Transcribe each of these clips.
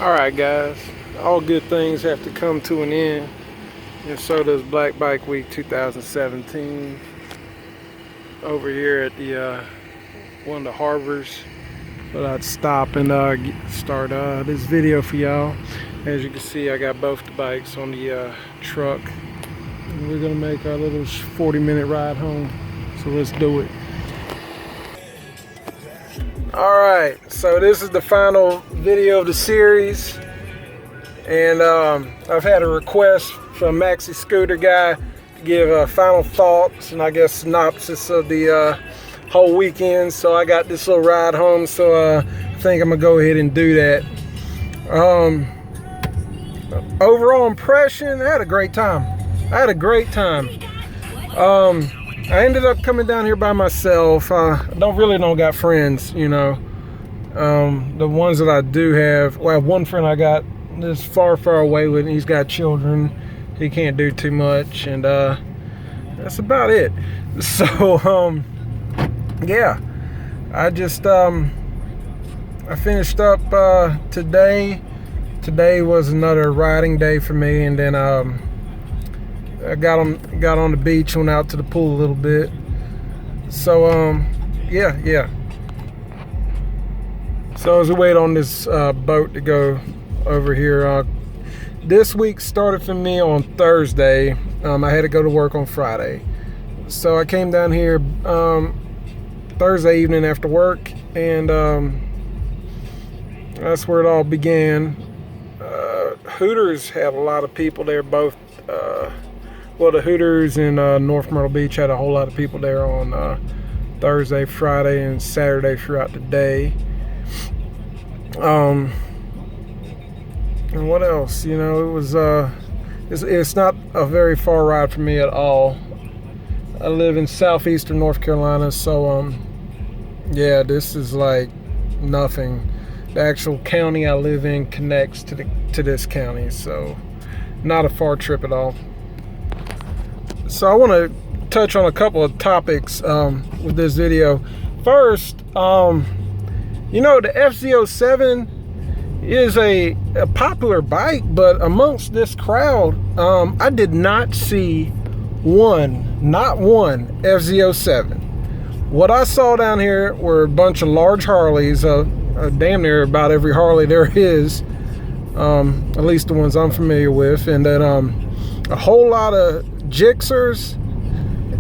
Alright guys, all good things have to come to an end, and so does Black Bike Week 2017 over here at the one of the harbors. But I'd stop and start this video for y'all. As you can see, I got both the bikes on the truck, and we're gonna make our little 40-minute ride home, so let's do it. Alright, so this is the final video of the series, and I've had a request from Maxi Scooter guy to give final thoughts and I guess synopsis of the whole weekend. So I got this little ride home, so I think I'm gonna go ahead and do that. Overall impression, I had a great time. I ended up coming down here by myself. I don't got friends, you know. The ones that I do have, well, one friend I got is far away with, and he's got children. He can't do too much, and that's about it. So yeah, I just I finished up today. Today was another riding day for me, and then I got on the beach, went out to the pool a little bit. So yeah. So as we wait on this boat to go over here, this week started for me on Thursday. I had to go to work on Friday, so I came down here Thursday evening after work, and that's where it all began. Hooters had a lot of people there, both well, the Hooters in North Myrtle Beach had a whole lot of people there on Thursday, Friday, and Saturday throughout the day. And what else? You know, it was it's not a very far ride for me at all. I live in southeastern North Carolina, so yeah, this is like nothing. The actual county I live in connects to this county, so not a far trip at all. So I want to touch on a couple of topics with this video. First, you know, the FZ07 is a popular bike, but amongst this crowd, I did not see not one FZ07. What I saw down here were a bunch of large Harleys, damn near about every Harley there is, at least the ones I'm familiar with, and then a whole lot of Gixxers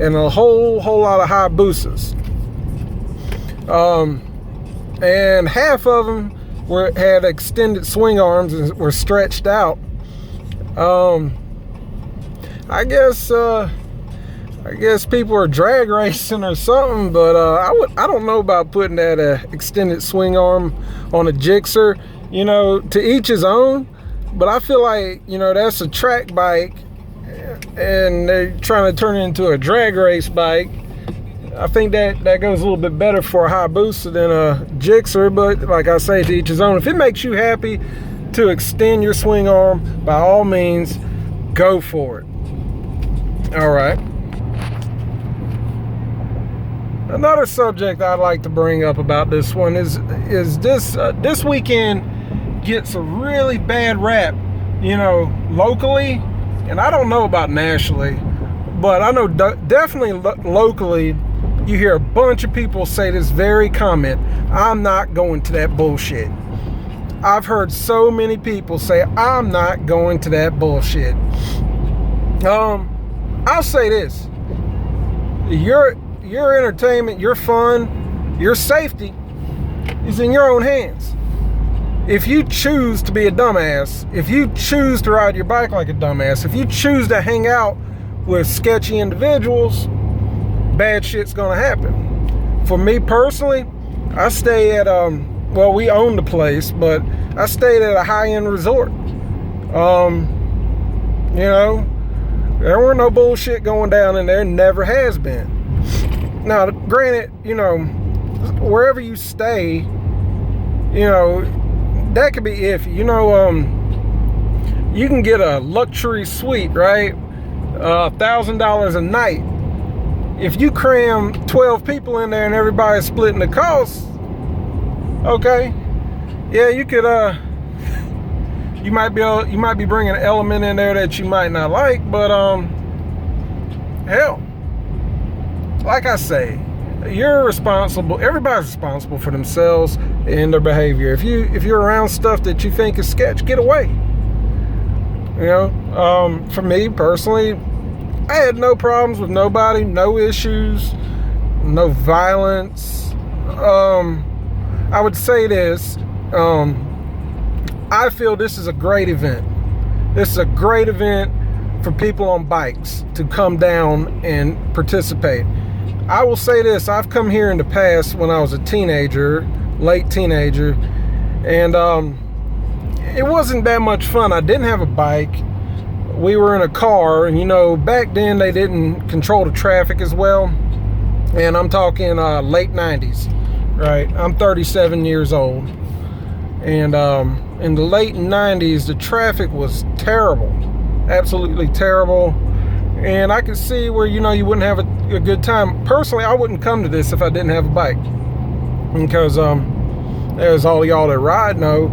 and a whole lot of Hayabusas. And half of them had extended swing arms and were stretched out. I guess people are drag racing or something, but I don't know about putting that extended swing arm on a Gixxer. You know, to each his own, but I feel like, you know, that's a track bike and they're trying to turn it into a drag race bike. I think that goes a little bit better for a Hayabusa than a Gixxer, but like I say, to each his own. If it makes you happy to extend your swing arm, by all means, go for it. All right. Another subject I'd like to bring up about this one is this weekend gets a really bad rap, you know, locally, and I don't know about nationally, but I know definitely locally. You hear a bunch of people say this very comment: I'm not going to that bullshit. I've heard so many people say, I'm not going to that bullshit. I'll say this: your entertainment, your fun, your safety is in your own hands. If you choose to be a dumbass, if you choose to ride your bike like a dumbass, if you choose to hang out with sketchy individuals, bad shit's gonna happen. For me personally, I stay at well, we own the place, but I stayed at a high-end resort. You know, there weren't no bullshit going down in there, never has been. Now, granted, you know, wherever you stay, you know, that could be iffy. You know, you can get a luxury suite, right? $1,000 a night. If you cram 12 people in there and everybody's splitting the cost, okay, yeah, you could you might be bringing an element in there that you might not like, but hell, like I say, you're responsible. Everybody's responsible for themselves and their behavior. If you're around stuff that you think is sketch, get away. You know, for me personally, I had no problems with nobody, no issues, no violence. I would say this. I feel this is a great event. This is a great event for people on bikes to come down and participate. I will say this, I've come here in the past when I was a teenager, late teenager, and it wasn't that much fun. I didn't have a bike. We were in a car, and you know, back then they didn't control the traffic as well. And I'm talking late 90s, right? I'm 37 years old. And in the late 90s, the traffic was terrible, absolutely terrible. And I could see where, you know, you wouldn't have a good time. Personally, I wouldn't come to this if I didn't have a bike. Because as all y'all that ride know,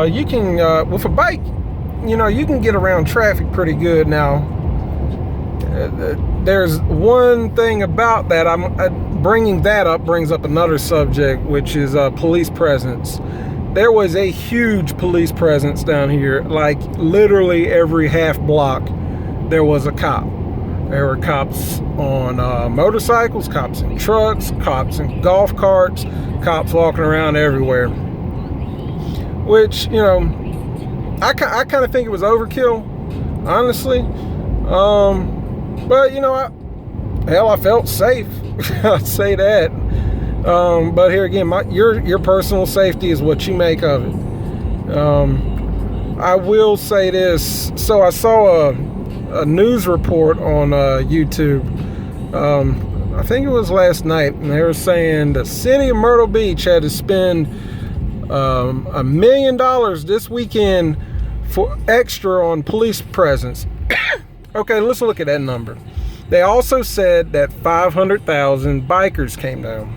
you can, with a bike, you know, you can get around traffic pretty good. Now, there's one thing about that. Bringing that up brings up another subject, which is police presence. There was a huge police presence down here. Like literally every half block, there was a cop. There were cops on motorcycles, cops in trucks, cops in golf carts, cops walking around everywhere. Which, you know, I kind of think it was overkill, honestly. But you know, I felt safe. I'd say that. But here again, your personal safety is what you make of it. I will say this. So I saw a news report on YouTube. I think it was last night, and they were saying the city of Myrtle Beach had to spend $1 million this weekend for extra on police presence. Okay, let's look at that number. They also said that 500,000 bikers came down.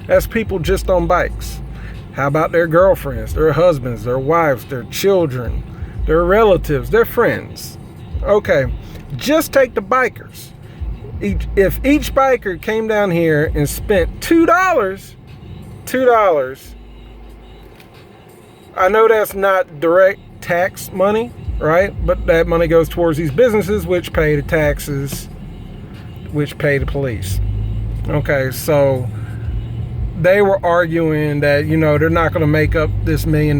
That's people just on bikes. How about their girlfriends, their husbands, their wives, their children, their relatives, their friends? Okay, just take the bikers. If each biker came down here and spent $2, I know that's not direct tax money, right? But that money goes towards these businesses, which pay the taxes, which pay the police. Okay, so they were arguing that, you know, they're not going to make up this $1 million,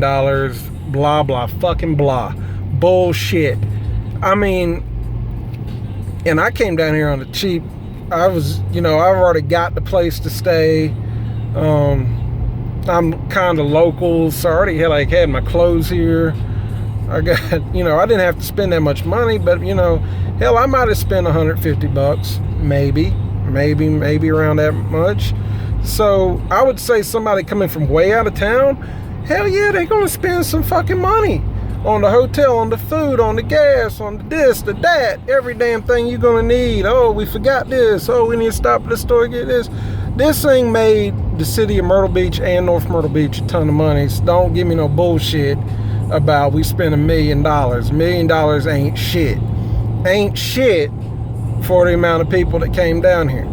blah, blah, fucking blah. Bullshit. I mean, and I came down here on the cheap. I was, you know, I've already got the place to stay. I'm kind of local, so I already had my clothes here. I got, you know, I didn't have to spend that much money, but, you know, hell, I might have spent $150, maybe around that much. So I would say somebody coming from way out of town, hell yeah, they're gonna spend some fucking money on the hotel, on the food, on the gas, on the this, the that, every damn thing you're gonna need. Oh, we forgot this. Oh, we need to stop at the store and get this. This thing made the city of Myrtle Beach and North Myrtle Beach a ton of money. So don't give me no bullshit about we spent $1 million. $1 million ain't shit. Ain't shit for the amount of people that came down here.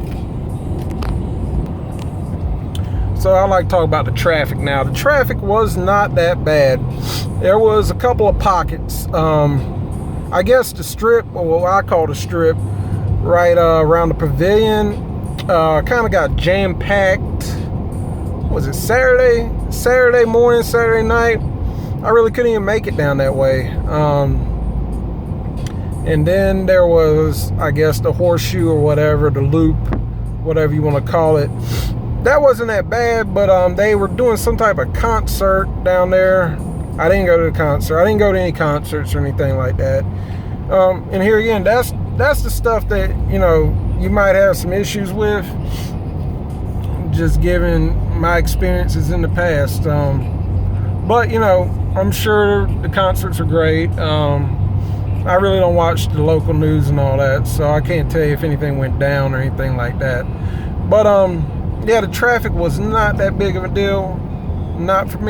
So I like to talk about the traffic now. The traffic was not that bad. There was a couple of pockets. I guess the strip, or what I call the strip, right around the pavilion, kind of got jam-packed. Was it Saturday morning, Saturday night? I really couldn't even make it down that way. And then there was, I guess, the horseshoe or whatever, the loop, whatever you want to call it. That wasn't that bad, but they were doing some type of concert down there. I didn't go to the concert. I didn't go to any concerts or anything like that. And here again, that's the stuff that, you know, you might have some issues with, just given my experiences in the past. But, you know, I'm sure the concerts are great. I really don't watch the local news and all that, so I can't tell you if anything went down or anything like that. But, yeah, the traffic was not that big of a deal. Not for me.